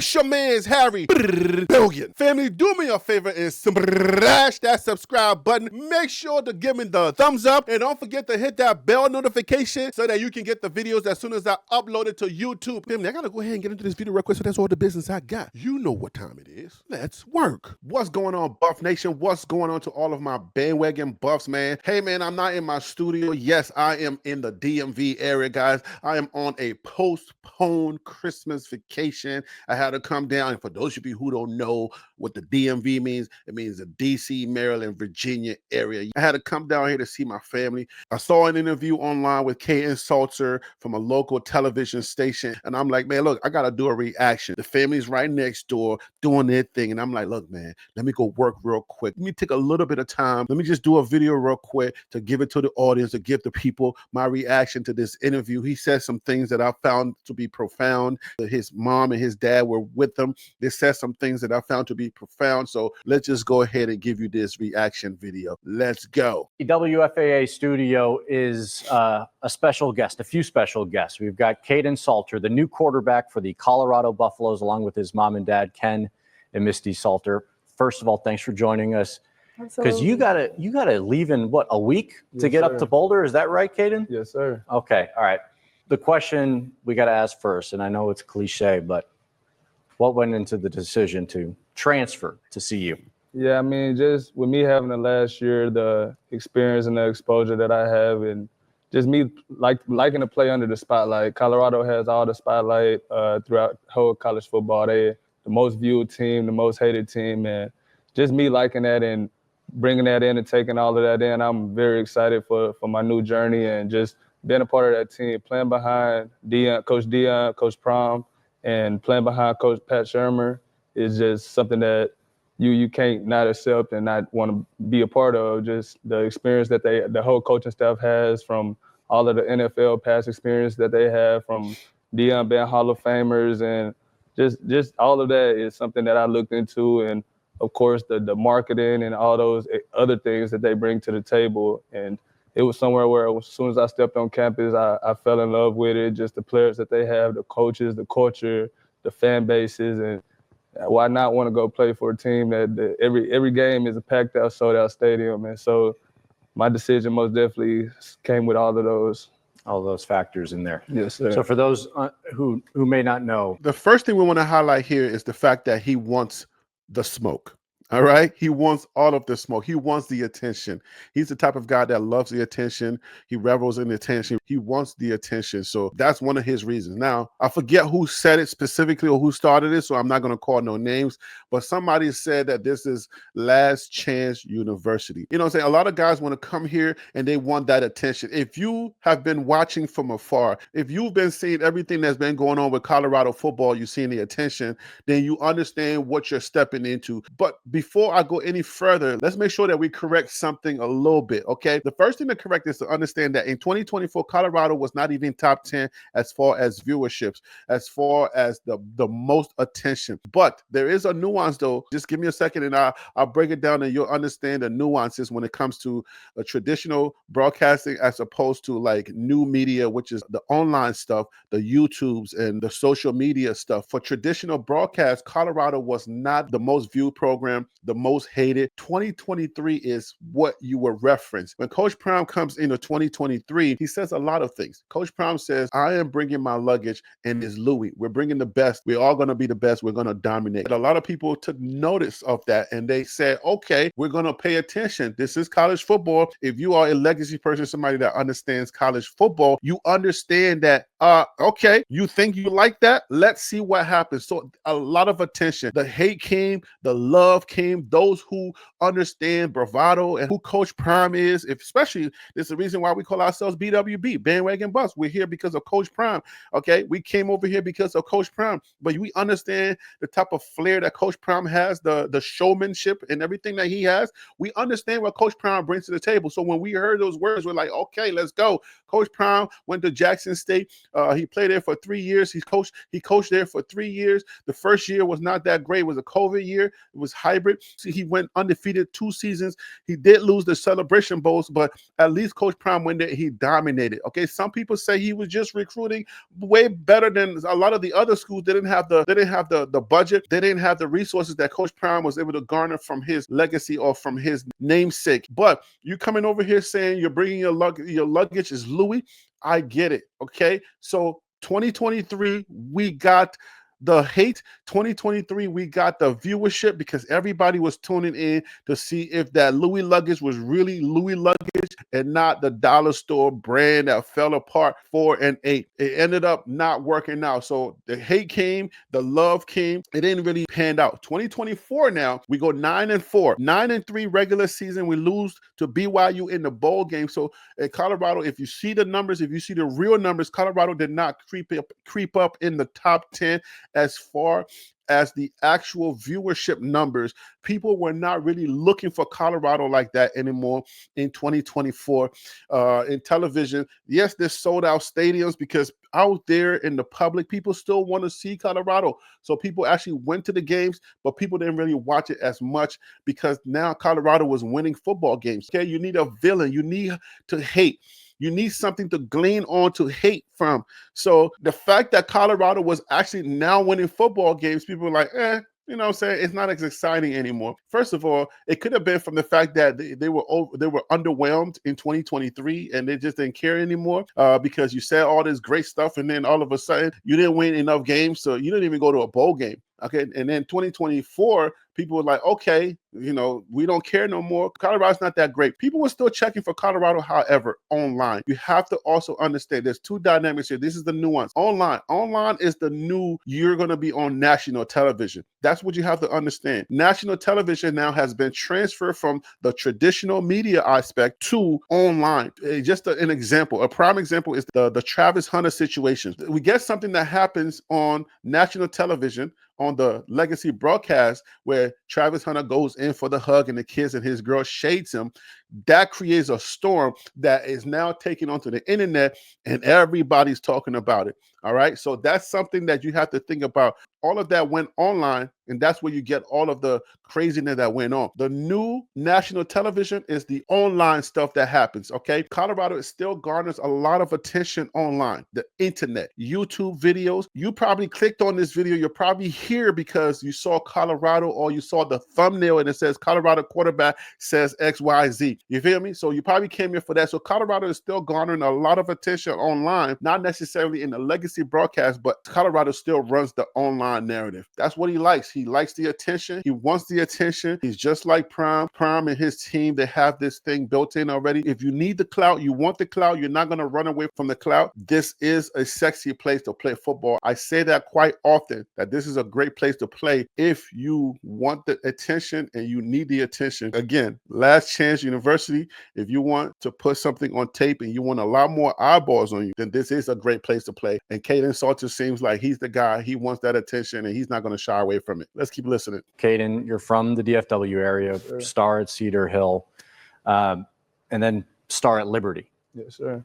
It's your man's Harry Billion. Family, do me a favor and smash that subscribe button. Make sure to give me the thumbs up and don't forget to hit that bell notification so that you can get the videos as soon as I upload it to YouTube. Family, I gotta go ahead and get into this video real quick, so that's all the business I got. You know what time it is. Let's work. What's going on, Buff Nation? What's going on to all of my bandwagon buffs, man? Hey, man, I'm not in my studio. Yes, I am in the DMV area, guys. I am on a postponed Christmas vacation. I had to come down, and for those of you who don't know what the DMV means, it means the DC, Maryland, Virginia area. I had to come down here to see my family. I saw an interview online with Kaidon from a local television station, and I'm like, man, look, I gotta do a reaction. The family's right next door doing their thing, and I'm like, look, man, let me go work real quick. Let me take a little bit of time. Let me just do a video real quick to give it to the audience, to give the people my reaction to this interview. He said some things that I found to be profound. His mom and his dad were with them. They said some things that I found to be profound. So let's just go ahead and give you this reaction video. Let's go. The WFAA studio is a special guest, a few special guests. We've got Kaidon Salter, the new quarterback for the Colorado Buffaloes, along with his mom and dad, Ken and Misty Salter. First of all, thanks for joining us. Because you gotta leave in what, a week to get up to Boulder? Is that right, Kaidon? Yes, sir. Okay, all right. The question we got to ask first, and I know it's cliche, but what went into the decision to transfer to CU? Yeah, I mean, just with me having the last year, the experience and the exposure that I have, and just me liking to play under the spotlight. Colorado has all the spotlight throughout whole college football. They the most viewed team, the most hated team, and just me liking that and bringing that in and taking all of that in. I'm very excited for my new journey and just being a part of that team, playing behind Coach Dion, Coach Prom, and playing behind Coach Pat Shermer is just something that you can't not accept and not want to be a part of. Just the experience that the whole coaching staff has, from all of the NFL past experience that they have, from Dion being Hall of Famers, and just all of that is something that I looked into. And of course, the marketing and all those other things that they bring to the table. And it was somewhere where as soon as I stepped on campus, I fell in love with it. Just the players that they have, the coaches, the culture, the fan bases, and why not want to go play for a team that every game is a packed out, sold out stadium. And so my decision most definitely came with all those factors in there. Yes, sir. So for those who may not know, the first thing we want to highlight here is the fact that he wants the smoke. All right. He wants all of the smoke. He wants the attention. He's the type of guy that loves the attention. He revels in the attention. He wants the attention. So that's one of his reasons. Now, I forget who said it specifically or who started it, so I'm not going to call no names, but somebody said that this is last chance university. You know what I'm saying? A lot of guys want to come here and they want that attention. If you have been watching from afar, if you've been seeing everything that's been going on with Colorado football, you've seen the attention, then you understand what you're stepping into. But before I go any further, let's make sure that we correct something a little bit, okay? The first thing to correct is to understand that in 2024, Colorado was not even top 10 as far as viewerships, as far as the most attention. But there is a nuance, though. Just give me a second and I'll break it down and you'll understand the nuances when it comes to a traditional broadcasting as opposed to like new media, which is the online stuff, the YouTubes and the social media stuff. For traditional broadcast, Colorado was not the most viewed program, the most hated. 2023 is what you were referenced. When Coach Prime comes into 2023, he says a lot of things. Coach Prime says, I am bringing my luggage and it's Louis. We're bringing the best. We're all going to be the best. We're going to dominate. But a lot of people took notice of that and they said, okay, we're going to pay attention. This is college football. If you are a legacy person, somebody that understands college football, you understand that, okay, you think you like that? Let's see what happens. So a lot of attention. The hate came, the love came. Those who understand bravado and who Coach Prime is, especially, this is the reason why we call ourselves BWB, Bandwagon Buffs. We're here because of Coach Prime, okay? We came over here because of Coach Prime, but we understand the type of flair that Coach Prime has, the showmanship and everything that he has. We understand what Coach Prime brings to the table. So when we heard those words, we're like, okay, let's go. Coach Prime went to Jackson State. He played there for 3 years. He coached there for 3 years. The first year was not that great. It was a COVID year. It was hybrid. favorite. He went undefeated 2 seasons. He did lose the Celebration Bowls, but at least Coach Prime went there. He dominated. Okay, some people say he was just recruiting way better than a lot of the other schools. They didn't have the budget. They didn't have the resources that Coach Prime was able to garner from his legacy or from his namesake. But you coming over here saying you're bringing your luggage is Louis. I get it. Okay, so 2023 we got the hate. 2023 we got the viewership because everybody was tuning in to see if that Louis luggage was really Louis luggage and not the dollar store brand that fell apart 4 and 8. It ended up not working out. So the hate came, the love came. It didn't really pan out. 2024 now we go 9-4, 9-3 regular season. We lose to BYU in the bowl game. So at Colorado, if you see the numbers, if you see the real numbers, Colorado did not creep up in the top 10 as far as the actual viewership numbers. People were not really looking for Colorado like that anymore in 2024 in television. Yes, there's sold out stadiums because out there in the public, people still want to see Colorado. So people actually went to the games, but people didn't really watch it as much because now Colorado was winning football games. Okay, you need a villain. You need to hate. You need something to glean on to hate from. So the fact that Colorado was actually now winning football games, people were like, you know what I'm saying? It's not as exciting anymore. First of all, it could have been from the fact that they were underwhelmed in 2023 and they just didn't care anymore because you said all this great stuff and then all of a sudden you didn't win enough games, so you didn't even go to a bowl game. Okay, and then 2024, people were like, okay, you know, we don't care no more. Colorado's not that great. People were still checking for Colorado, however, online. You have to also understand there's two dynamics here. This is the nuance. Online is the new, you're going to be on national television. That's what you have to understand. National television now has been transferred from the traditional media aspect to online. Just an example, a prime example is the Travis Hunter situation. We get something that happens on national television on the legacy broadcast where Travis Hunter goes in for the hug and the kiss and his girl shades him. That creates a storm that is now taken onto the internet and everybody's talking about it. All right. So that's something that you have to think about. All of that went online, and that's where you get all of the craziness that went on. The new national television is the online stuff that happens, okay? Colorado still garners a lot of attention online, the internet, YouTube videos. You probably clicked on this video. You're probably here because you saw Colorado or you saw the thumbnail and it says Colorado quarterback says XYZ. You feel me? So you probably came here for that. So Colorado is still garnering a lot of attention online, not necessarily in the legacy broadcast, but Colorado still runs the online narrative. That's what he likes. He likes the attention. He wants the attention. He's just like Prime and his team. They have this thing built in already. If you need the clout, you want the clout, you're not going to run away from the clout. This is a sexy place to play football. I say that quite often, that this is a great place to play if you want the attention and you need the attention. Again, Last Chance University, if you want to put something on tape and you want a lot more eyeballs on you, then this is a great place to play. And Kaidon Salter seems like he's the guy. He wants that attention and he's not going to shy away from it. Let's keep listening. Kaidon, you're from the DFW area, Sure. star at Cedar Hill, and then star at Liberty. Yes, sir.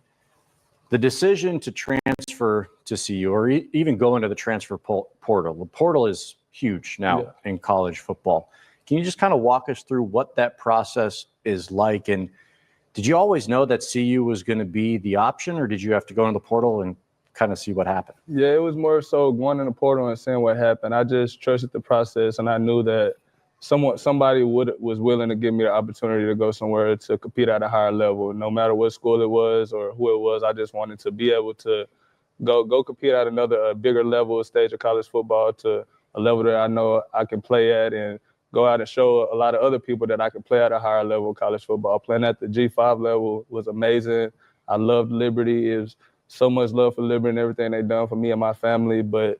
The decision to transfer to CU or even go into the transfer portal, the portal is huge now in college football. Can you just kind of walk us through what that process is like? And did you always know that CU was going to be the option, or did you have to go into the portal and kind of see what happened? Yeah, it was more so going in the portal and seeing what happened. I just trusted the process, and I knew that somebody was willing to give me the opportunity to go somewhere to compete at a higher level. No matter what school it was or who it was, I just wanted to be able to go compete at a bigger level stage of college football, to a level that I know I can play at, and go out and show a lot of other people that I can play at a higher level of college football. Playing at the G5 level was amazing. I loved Liberty. It was so much love for Liberty and everything they've done for me and my family, but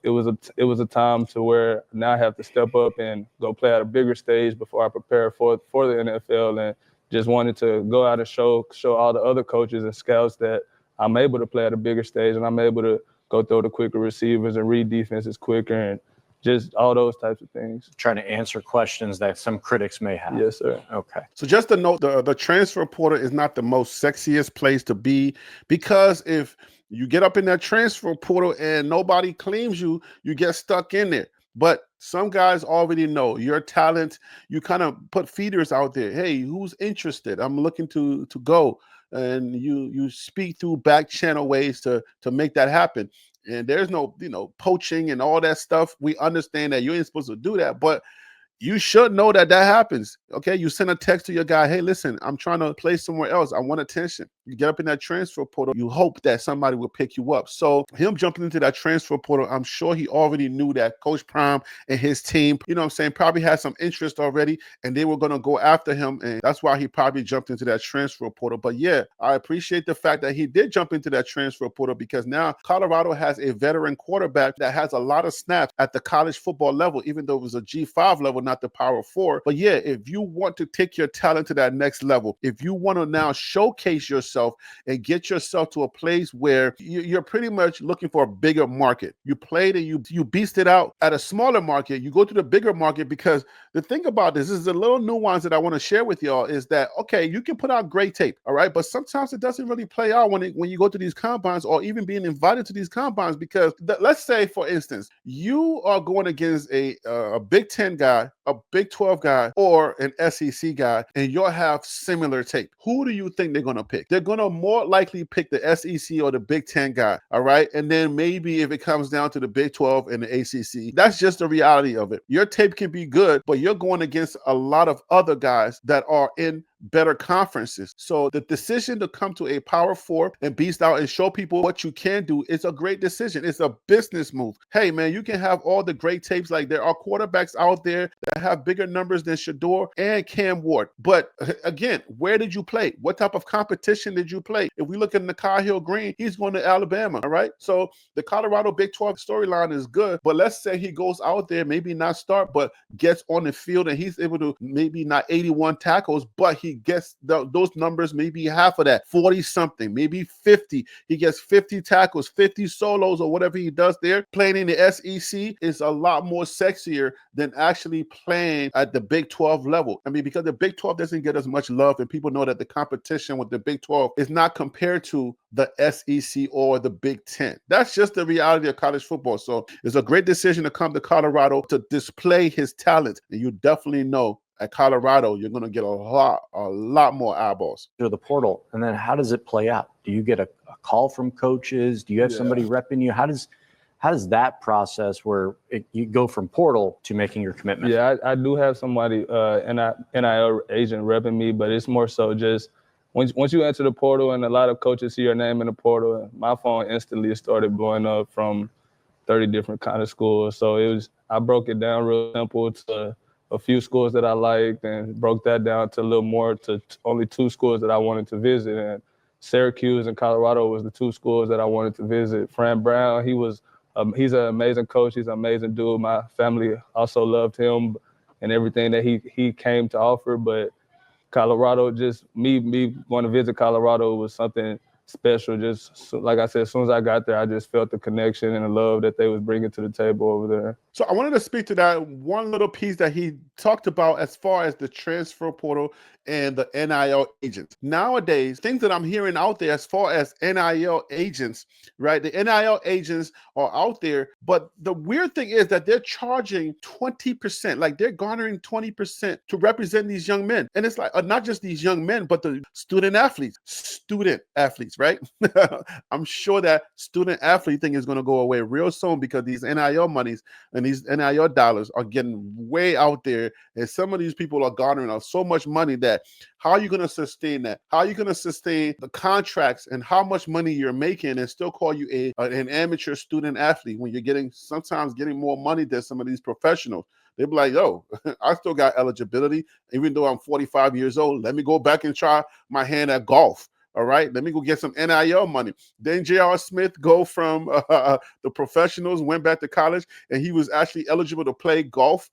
it was a time to where now I have to step up and go play at a bigger stage before I prepare for the NFL, and just wanted to go out and show all the other coaches and scouts that I'm able to play at a bigger stage and I'm able to go throw the quicker receivers and read defenses quicker and just all those types of things. Trying to answer questions that some critics may have. Yes, sir. Okay. So just to note, the transfer portal is not the most sexiest place to be, because if you get up in that transfer portal and nobody claims you, you get stuck in there. But some guys already know your talent. You kind of put feeders out there. Hey, who's interested? I'm looking to go. And you speak through back channel ways to make that happen. And there's no, poaching and all that stuff. We understand that you ain't supposed to do that, but you should know that that happens. Okay, you send a text to your guy, hey, listen, I'm trying to play somewhere else. I want attention. You get up in that transfer portal, you hope that somebody will pick you up. So him jumping into that transfer portal, I'm sure he already knew that Coach Prime and his team, probably had some interest already, and they were going to go after him. And that's why he probably jumped into that transfer portal. But yeah, I appreciate the fact that he did jump into that transfer portal, because now Colorado has a veteran quarterback that has a lot of snaps at the college football level, even though it was a G5 level, not the Power 4. But yeah, if you want to take your talent to that next level, if you want to now showcase yourself and get yourself to a place where you're pretty much looking for a bigger market. You played and you beast it out at a smaller market. You go to the bigger market, because the thing about this is a little nuance that I want to share with y'all is that, okay, you can put out great tape, all right, but sometimes it doesn't really play out when you go to these combines, or even being invited to these combines, because let's say, for instance, you are going against a Big 10 guy, a Big 12 guy, or an SEC guy, and you'll have similar tape. Who do you think they're going to pick? They're going to more likely pick the SEC or the Big 10 guy, all right? And then maybe if it comes down to the Big 12 and the ACC, that's just the reality of it. Your tape can be good, but you're going against a lot of other guys that are in better conferences. So the decision to come to a Power 4 and beast out and show people what you can do is a great decision. It's a business move. Hey, man, you can have all the great tapes. Like, there are quarterbacks out there that have bigger numbers than Shador and Cam Ward. But again, where did you play? What type of competition did you play? If we look at Nikhai Hill-Green, he's going to Alabama, all right? So the Colorado Big 12 storyline is good, but let's say he goes out there, maybe not start, but gets on the field, and he's able to maybe not 81 tackles, but he gets those numbers, maybe half of that, 40 something, maybe 50. He gets 50 tackles, 50 solos, or whatever he does there. Playing in the SEC is a lot more sexier than actually playing at the Big 12 level. I mean, because the Big 12 doesn't get as much love, and people know that the competition with the Big 12 is not compared to the SEC or the Big 10. That's just the reality of college football. So it's a great decision to come to Colorado to display his talent. And you definitely know at Colorado, you're going to get a lot more eyeballs. To the portal. And then how does it play out? Do you get a call from coaches? Do you have somebody repping you? How does that process where you go from portal to making your commitment? Yeah, I do have somebody, NIL agent repping me, but it's more so just once you enter the portal and a lot of coaches see your name in the portal, my phone instantly started blowing up from 30 different kind of schools. So I broke it down real simple to a few schools that I liked, and broke that down to a little more, to only 2 schools that I wanted to visit. And Syracuse and Colorado was the 2 schools that I wanted to visit. Fran Brown, he's an amazing coach. He's an amazing dude. My family also loved him and everything that he came to offer. But Colorado, just me going to visit Colorado was something special. Just like I said, as soon as I got there, I just felt the connection and the love that they was bringing to the table over there. So I wanted to speak to that one little piece that he talked about as far as the transfer portal and the NIL agents. Nowadays, things that I'm hearing out there as far as NIL agents, right? The NIL agents are out there, but the weird thing is that they're charging 20%, like they're garnering 20% to represent these young men. And it's like, not just these young men, but the student athletes, right? I'm sure that student athlete thing is going to go away real soon, because these NIL monies and these NIL dollars are getting way out there. And some of these people are garnering so much money that how are you going to sustain that? How are you going to sustain the contracts and how much money you're making and still call you an amateur student athlete when you're sometimes getting more money than some of these professionals? They'd be like, yo, I still got eligibility. Even though I'm 45 years old, let me go back and try my hand at golf. All right, let me go get some NIL money. Then J.R. Smith go from the professionals, went back to college, and he was actually eligible to play golf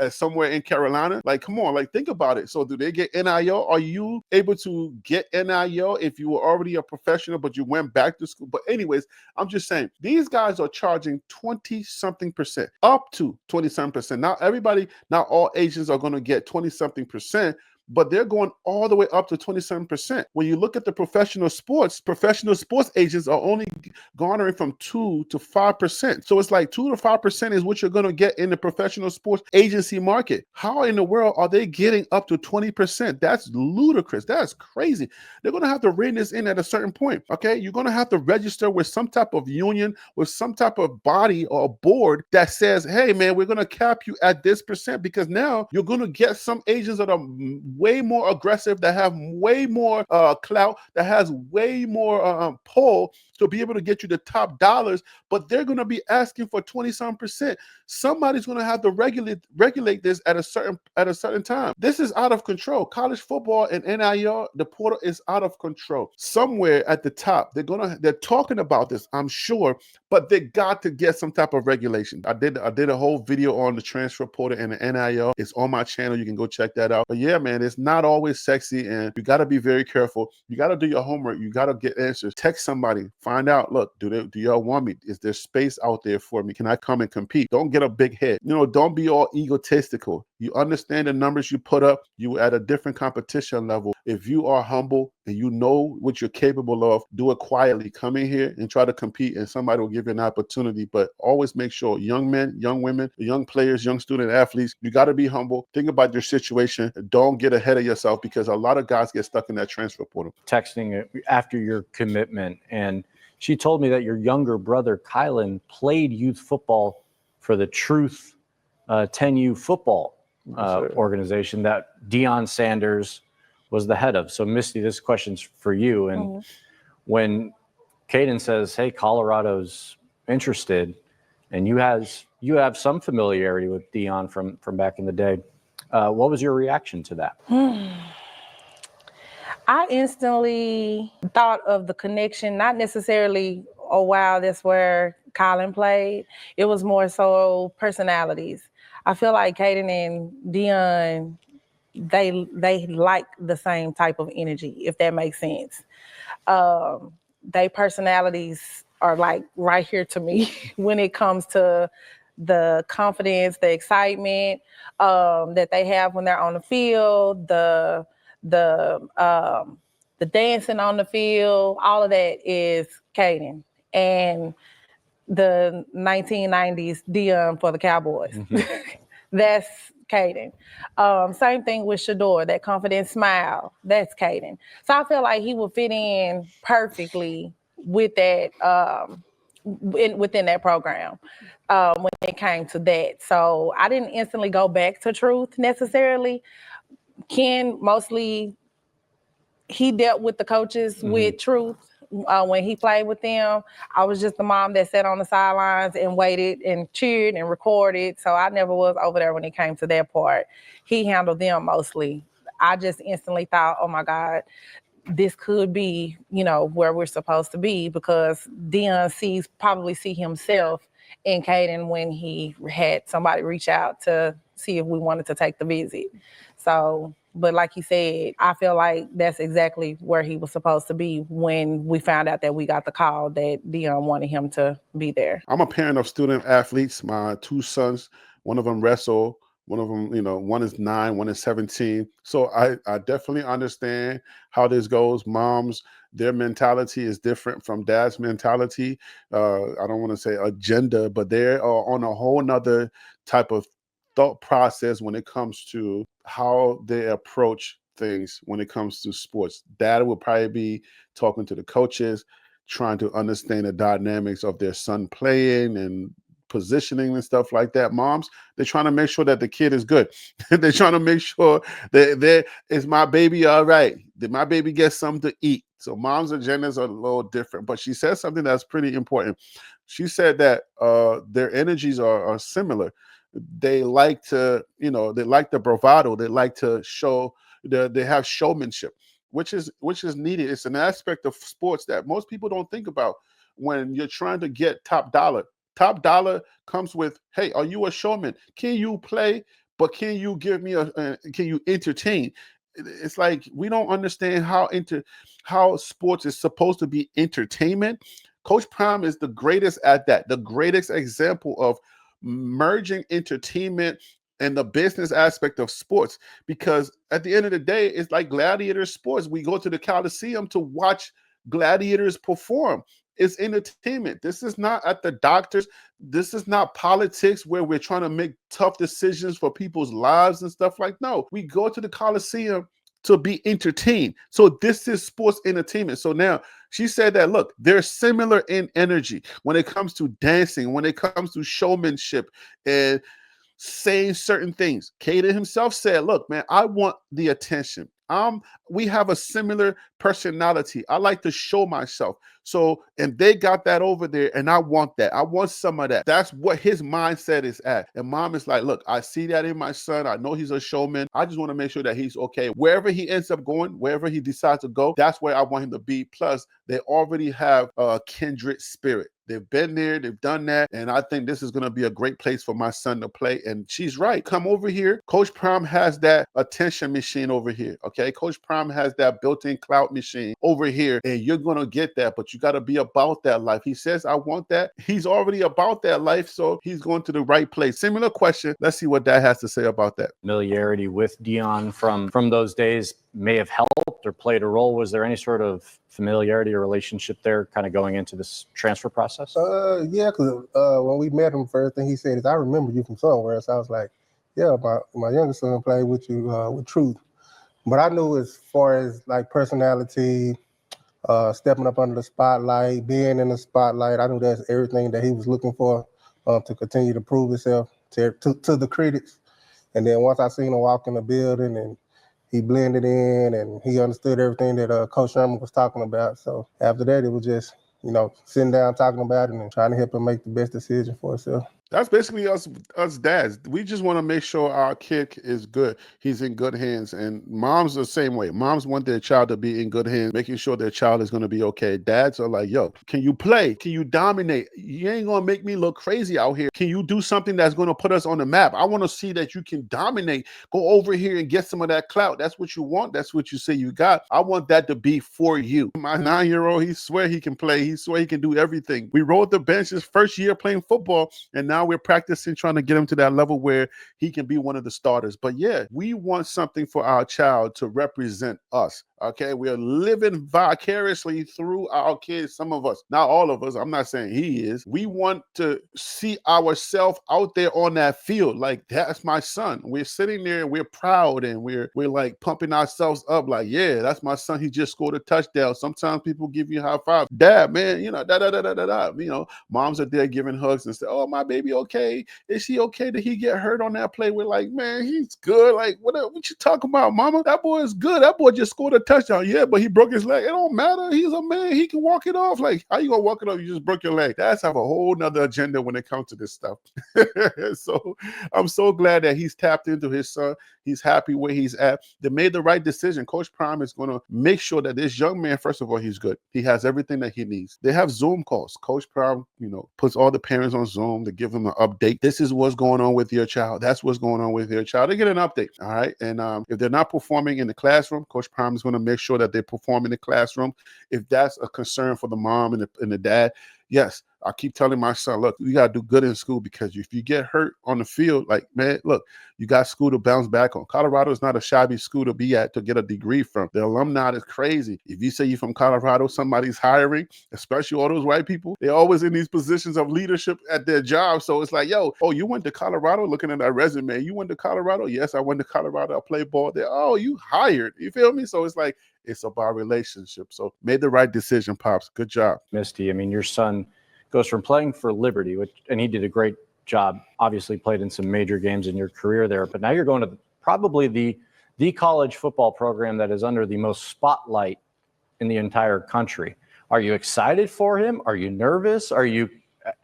somewhere in Carolina. Like, come on, like, think about it. So do they get NIL? Are you able to get NIL if you were already a professional, but you went back to school? But anyways, I'm just saying, these guys are charging 20-something%, up to 20-something%. Not all agents are going to get 20-something%. but they're going all the way up to 27%. When you look at the professional sports agents are only garnering from 2 to 5%. So it's like 2 to 5% is what you're going to get in the professional sports agency market. How in the world are they getting up to 20%? That's ludicrous. That's crazy. They're going to have to rein this in at a certain point. Okay. You're going to have to register with some type of union, with some type of body or board that says, hey, man, we're going to cap you at this percent, because now you're going to get some agents that are way more aggressive, that have way more clout, that has way more pull to be able to get you the top dollars, but they're going to be asking for 20-some%. Somebody's going to have to regulate this at a certain time. This is out of control. College football and NIL, the portal is out of control. Somewhere at the top, they're talking about this, I'm sure, but they got to get some type of regulation. I did a whole video on the transfer portal and the NIL. It's on my channel. You can go check that out. But yeah, man, it's not always sexy, and you got to be very careful. You got to do your homework. You got to get answers. Text somebody. Find out, look, do y'all want me? Is there space out there for me? Can I come and compete? Don't get a big head. Don't be all egotistical. You understand the numbers you put up. You at a different competition level. If you are humble and you know what you're capable of, do it quietly. Come in here and try to compete, and somebody will give you an opportunity. But always make sure, young men, young women, young players, young student athletes, you got to be humble. Think about your situation. Don't get ahead of yourself, because a lot of guys get stuck in that transfer portal. Texting after your commitment, and she told me that your younger brother, Kaidon, played youth football for the Truth 10U football organization that Deion Sanders was the head of. So, Misty, this question's for you. And when Kaidon says, hey, Colorado's interested, and you have some familiarity with Deion from back in the day, what was your reaction to that? I instantly thought of the connection, not necessarily, oh, wow, that's where Colin played. It was more so personalities. I feel like Kaidon and Deion, they like the same type of energy, if that makes sense. They personalities are like right here to me when it comes to the confidence, the excitement that they have when they're on the field, the dancing on the field. All of that is Kaidon. And the 1990s Deion for the Cowboys. That's Kaidon. Same thing with Shador, that confident smile, that's Kaidon. So I feel like he would fit in perfectly with that, within that program when it came to that. So I didn't instantly go back to Truth necessarily. Ken mostly, he dealt with the coaches with Truth. When he played with them, I was just the mom that sat on the sidelines and waited and cheered and recorded. So I never was over there when it came to that part. He handled them mostly. I just instantly thought, oh my God, this could be, where we're supposed to be, because Deion probably see himself in Kaidon when he had somebody reach out to see if we wanted to take the visit. So, but like you said, I feel like that's exactly where he was supposed to be when we found out that we got the call that Deion wanted him to be there. I'm a parent of student athletes. My two sons, one of them wrestle, one of them, one is 9, one is 17. So I definitely understand how this goes. Moms, their mentality is different from dad's mentality. I don't want to say agenda, but they're on a whole nother type of thought process when it comes to how they approach things when it comes to sports. Dad will probably be talking to the coaches, trying to understand the dynamics of their son playing and positioning and stuff like that. Moms, they're trying to make sure that the kid is good. They're trying to make sure that is my baby all right? Did my baby get something to eat? So mom's agendas are a little different. But she said something that's pretty important. She said that their energies are similar. They like to, they like the bravado. They like to show, they have showmanship, which is needed. It's an aspect of sports that most people don't think about when you're trying to get top dollar. Top dollar comes with, hey, are you a showman? Can you play? But can you give me can you entertain? It's like we don't understand how sports is supposed to be entertainment. Coach Prime is the greatest at that, the greatest example of merging entertainment and the business aspect of sports, because at the end of the day, it's like gladiator sports. We go to the Coliseum to watch gladiators perform. It's entertainment. This is not at the doctors. This is not politics where we're trying to make tough decisions for people's lives and stuff like. No, we go to the Coliseum to be entertained. So this is sports entertainment. So now she said that, look, they're similar in energy when it comes to dancing, when it comes to showmanship and saying certain things. Kaidon himself said, look, man, I want the attention. We have a similar personality. I like to show myself. So, and they got that over there, and I want that. I want some of that. That's what his mindset is at. And mom is like, look, I see that in my son. I know he's a showman. I just want to make sure that he's okay. Wherever he ends up going, wherever he decides to go, that's where I want him to be. Plus, they already have a kindred spirit. They've been there, they've done that, and I think this is going to be a great place for my son to play. And she's right. Come over here. Coach Prime has that attention machine over here, okay? Coach Prime has that built-in clout machine over here, and you're going to get that, but you got to be about that life. He says, I want that. He's already about that life, so he's going to the right place. Similar question. Let's see what Dad has to say about that. Familiarity with Dion from those days may have helped or played a role. Was there any sort of familiarity or relationship there kind of going into this transfer process? Yeah, because when we met him, first thing he said is, I remember you from somewhere. So I was like, yeah, my youngest son played with you with Truth. But I knew as far as like personality, stepping up under the spotlight, being in the spotlight, I knew that's everything that he was looking for to continue to prove himself to the critics. And then once I seen him walk in the building and he blended in and he understood everything that Coach Sherman was talking about. So after that, it was just, sitting down, talking about it and trying to help him make the best decision for himself. That's basically us dads. We just want to make sure our kid is good. He's in good hands. And moms are the same way. Moms want their child to be in good hands, making sure their child is going to be okay. Dads are like, yo, can you play? Can you dominate? You ain't going to make me look crazy out here. Can you do something that's going to put us on the map? I want to see that you can dominate. Go over here and get some of that clout. That's what you want. That's what you say you got. I want that to be for you. My 9-year-old, he swear he can play. He swear he can do everything. We rode the bench his first year playing football, and now we're practicing trying to get him to that level where he can be one of the starters. But yeah, we want something for our child to represent us. Okay, we are living vicariously through our kids. Some of us, not all of us. I'm not saying he is. We want to see ourselves out there on that field. Like, that's my son. We're sitting there and we're proud and we're like pumping ourselves up. Like, yeah, that's my son. He just scored a touchdown. Sometimes people give you high five. Dad, man, moms are there giving hugs and say, "Oh, my baby, okay? Is he okay? Did he get hurt on that play?" We're like, man, he's good. Like, what you talking about, mama? That boy is good. That boy just scored a touchdown. Yeah, but he broke his leg. It don't matter. He's a man. He can walk it off. Like, how you gonna walk it off? You just broke your leg. That's have a whole nother agenda when it comes to this stuff. So I'm so glad that he's tapped into his son. He's happy where he's at. They made the right decision. Coach Prime is going to make sure that this young man, first of all, he's good. He has everything that he needs. They have Zoom calls. Coach Prime, puts all the parents on Zoom to give them an update. This is what's going on with your child. That's what's going on with your child. They get an update. All right. And if they're not performing in the classroom, Coach Prime is going to make sure that they perform in the classroom. If that's a concern for the mom and the dad, yes, I keep telling my son, look, you got to do good in school, because if you get hurt on the field, like, man, look, you got school to bounce back on. Colorado is not a shabby school to be at to get a degree from. The alumni is crazy. If you say you're from Colorado, somebody's hiring, especially all those white people, they're always in these positions of leadership at their job. So it's like, yo, oh, you went to Colorado? Looking at that resume, you went to Colorado? Yes, I went to Colorado. I played ball there. Oh, you hired. You feel me? So it's like, it's about relationships. So made the right decision, Pops. Good job. Misty, I mean, your son goes from playing for Liberty, and he did a great job, obviously played in some major games in your career there, but now you're going to probably the college football program that is under the most spotlight in the entire country. Are you excited for him? Are you nervous? Are you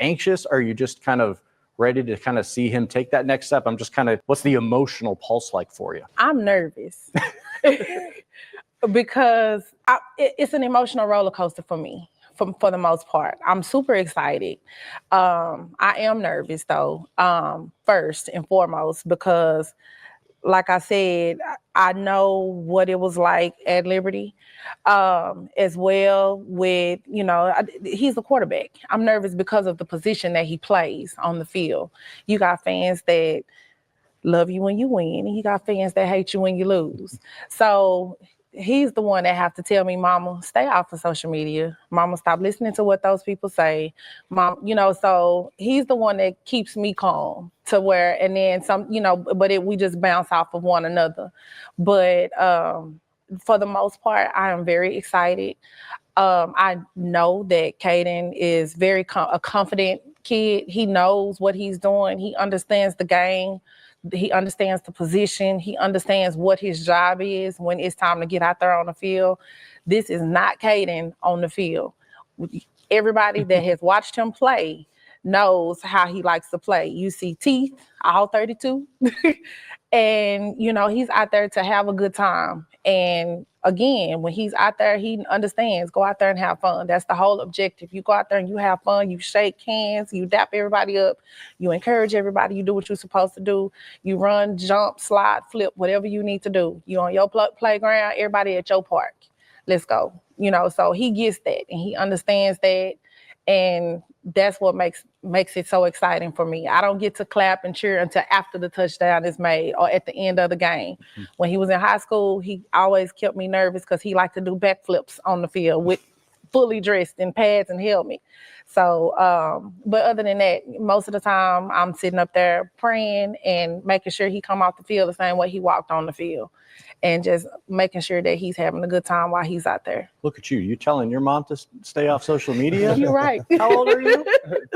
anxious? Are you just kind of ready to kind of see him take that next step? I'm just what's the emotional pulse like for you? I'm nervous because it's an emotional roller coaster for me. For the most part, I'm super excited. I am nervous though, first and foremost, because like I said, I know what it was like at Liberty, as well with, he's a quarterback. I'm nervous because of the position that he plays on the field. You got fans that love you when you win, and he got fans that hate you when you lose. So he's the one that have to tell me, Mama, stay off of social media. Mama, stop listening to what those people say. Mom, so he's the one that keeps me calm to where, and then some, but we just bounce off of one another. But for the most part, I am very excited. I know that Kaidon is very a confident kid. He knows what he's doing. He understands the game. He understands the position. He understands what his job is when it's time to get out there on the field. This is not Kaidon on the field. Everybody that has watched him play knows how he likes to play. You see teeth, all 32. And, he's out there to have a good time. And again, when he's out there, he understands, go out there and have fun. That's the whole objective. You go out there and you have fun, you shake hands, you dap everybody up, you encourage everybody, you do what you're supposed to do. You run, jump, slide, flip, whatever you need to do. You on your playground, everybody at your park. Let's go. So he gets that and he understands that. And that's what makes it so exciting for me. I don't get to clap and cheer until after the touchdown is made or at the end of the game. Mm-hmm. When he was in high school, he always kept me nervous because he liked to do backflips on the field with fully dressed in pads and helmet. So, but other than that, most of the time I'm sitting up there praying and making sure he come off the field the same way he walked on the field. And just making sure that he's having a good time while he's out there. Look at you. You telling your mom to stay off social media? You're right. How old are you?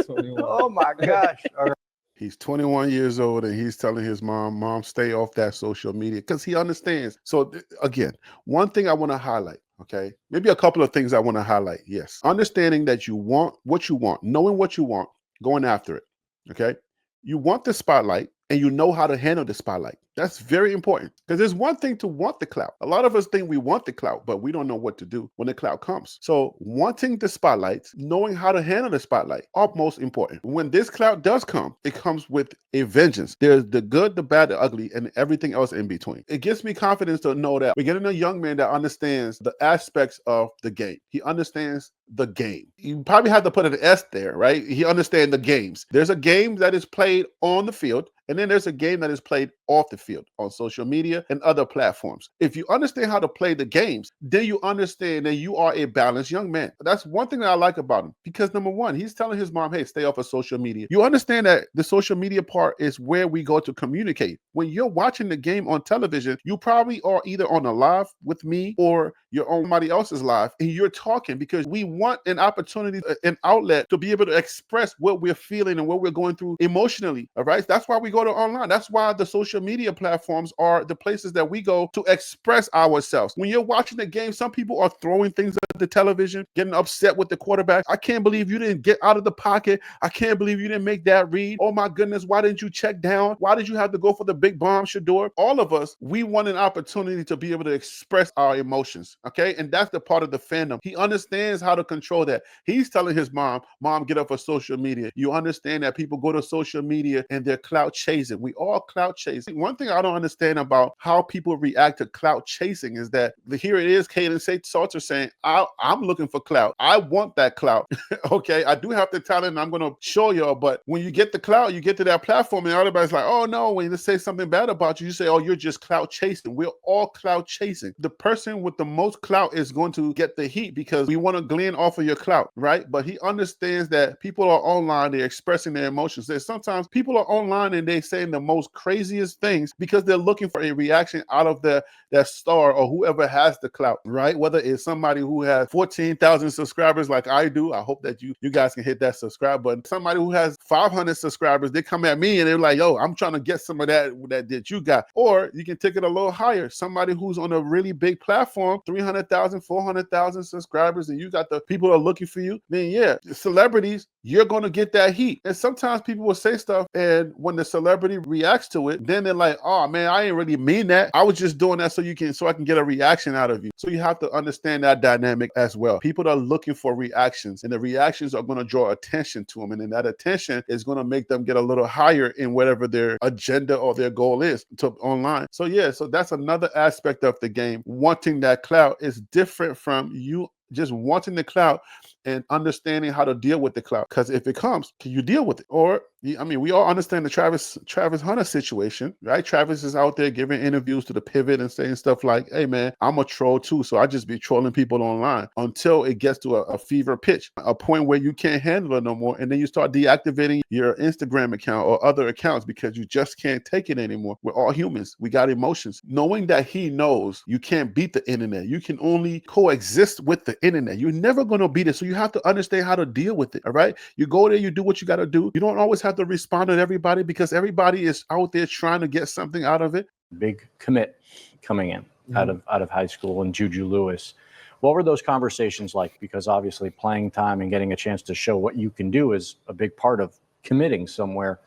21. Oh, my gosh. All right. He's 21 years old and he's telling his mom, stay off that social media because he understands. So again, one thing I want to highlight, okay? Maybe a couple of things I want to highlight. Yes. Understanding that you want what you want, knowing what you want, going after it, okay? You want the spotlight and you know how to handle the spotlight. That's very important because there's one thing to want the clout. A lot of us think we want the clout, but we don't know what to do when the clout comes. So wanting the spotlight, knowing how to handle the spotlight, are most important. When this clout does come, it comes with a vengeance. There's the good, the bad, the ugly, and everything else in between. It gives me confidence to know that we're getting a young man that understands the aspects of the game. He understands the game. You probably have to put an S there, right? He understands the games. There's a game that is played on the field, and then there's a game that is played off the field on social media and other platforms. If you understand how to play the games, then you understand that you are a balanced young man. That's one thing that I like about him because number one, he's telling his mom, hey, stay off of social media. You understand that the social media part is where we go to communicate. When you're watching the game on television, you probably are either on a live with me or you're on somebody else's live and you're talking because we want an opportunity, an outlet to be able to express what we're feeling and what we're going through emotionally. All right. That's why we go to online. That's why the social media platforms are the places that we go to express ourselves. When you're watching the game, some people are throwing things at the television, getting upset with the quarterback. I can't believe you didn't get out of the pocket. I can't believe you didn't make that read. Oh my goodness, why didn't you check down? Why did you have to go for the big bomb, Shador? All of us, we want an opportunity to be able to express our emotions, okay? And that's the part of the fandom. He understands how to control that. He's telling his mom, get off of social media. You understand that people go to social media and they're clout chasing. We all clout chasing. One thing I don't understand about how people react to clout chasing is that here it is, Kaidon Salter saying, I'm looking for clout. I want that clout. Okay, I do have the talent and I'm going to show y'all, but when you get the clout, you get to that platform and everybody's like, oh no, when they say something bad about you, you say, oh, you're just clout chasing. We're all clout chasing. The person with the most clout is going to get the heat because we want to glean off of your clout, right? But he understands that people are online, they're expressing their emotions. There's sometimes people are online and they're saying the most craziest things because they're looking for a reaction out of that star or whoever has the clout, right? Whether it's somebody who has 14,000 subscribers like I do, I hope that you guys can hit that subscribe button. Somebody who has 500 subscribers, they come at me and they're like, yo, I'm trying to get some of that you got. Or you can take it a little higher. Somebody who's on a really big platform, 300,000, 400,000 subscribers, and you got the people who are looking for you, then yeah, celebrities, you're going to get that heat. And sometimes people will say stuff and when the celebrity reacts to it, then they're like, oh man, I ain't really mean that. I was just doing that so I can get a reaction out of you. So you have to understand that dynamic as well. People are looking for reactions and the reactions are going to draw attention to them. And then that attention is going to make them get a little higher in whatever their agenda or their goal is to online. So yeah, so that's another aspect of the game. Wanting that clout is different from you just wanting the clout and understanding how to deal with the clout. Because if it comes, can you deal with it? Or, I mean, we all understand the Travis Hunter situation, right? Travis is out there giving interviews to the Pivot and saying stuff like, hey man, I'm a troll too, so I just be trolling people online, until it gets to a fever pitch, a point where you can't handle it no more, and then you start deactivating your Instagram account or other accounts because you just can't take it anymore. We're all humans. We got emotions. Knowing that he knows you can't beat the internet, you can only coexist with the internet. You're never going to beat it, so you have to understand how to deal with it, all right? You go there, you do what you got to do. You don't always have to respond to everybody because everybody is out there trying to get something out of it. Big commit coming in out of high school, and JuJu Lewis. What were those conversations like? Because obviously playing time and getting a chance to show what you can do is a big part of committing somewhere.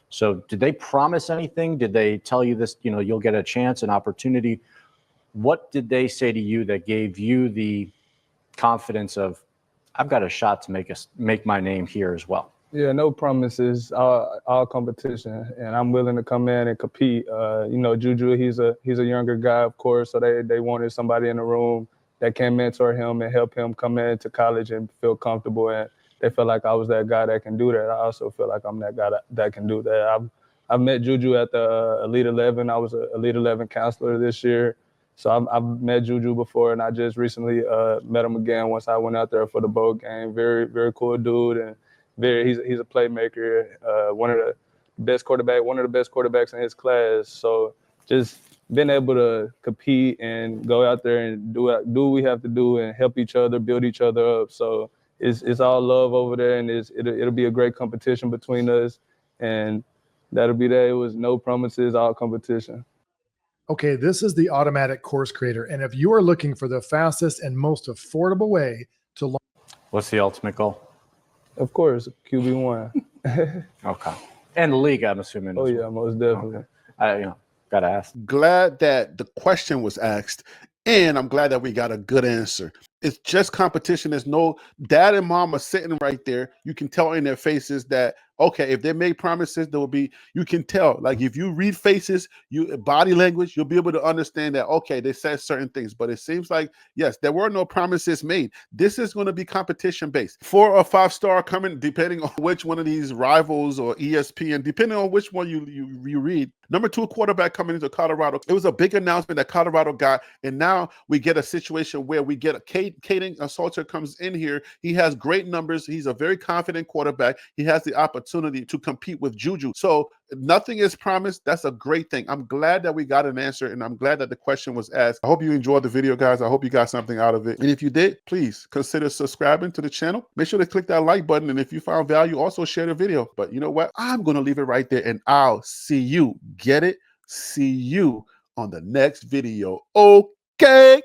So did they promise anything? Did they tell you this, you know, you'll get a chance, an opportunity? What did they say to you that gave you the confidence of, I've got a shot to make my name here as well? Yeah, no promises, all competition, and I'm willing to come in and compete. You know, JuJu, he's a younger guy, of course, so they wanted somebody in the room that can mentor him and help him come into college and feel comfortable. And they felt like I was that guy that can do that. I also feel like I'm that guy that can do that. I've met JuJu at the Elite 11. I was an Elite 11 counselor this year. So I've met JuJu before, and I just recently met him again once I went out there for the boat game. Very, very cool dude, and he's a playmaker. One of the best quarterbacks in his class. So just being able to compete and go out there and do what we have to do and help each other, build each other up. So it's all love over there, and it'll be a great competition between us, and that'll be there. It was no promises, all competition. Okay, this is the Automatic Course Creator, and if you are looking for the fastest and most affordable way to learn, what's the ultimate goal? Of course, QB1. Okay, and the league, I'm assuming. Oh yeah, most definitely. Okay. Gotta ask. Glad that the question was asked, and I'm glad that we got a good answer. It's just competition. There's no dad and mom are sitting right there. You can tell in their faces that, okay, if they make promises, there will be, you can tell, like if you read faces, body language, you'll be able to understand that, okay, they said certain things, but it seems like, yes, there were no promises made. This is going to be competition based. 4 or 5 star coming, depending on which one of these rivals or ESPN, depending on which one you read. Number 2 quarterback coming into Colorado. It was a big announcement that Colorado got, and now we get a situation where we get a Kaidon Salter comes in here. He has great numbers. He's a very confident quarterback. He has the opportunity to compete with JuJu. So nothing is promised. That's a great thing. I'm glad that we got an answer, and I'm glad that the question was asked. I hope you enjoyed the video, guys. I hope you got something out of it. And if you did, please consider subscribing to the channel. Make sure to click that like button, and if you found value, also share the video. But you know what? I'm going to leave it right there, and I'll see you. Get it? See you on the next video. Okay.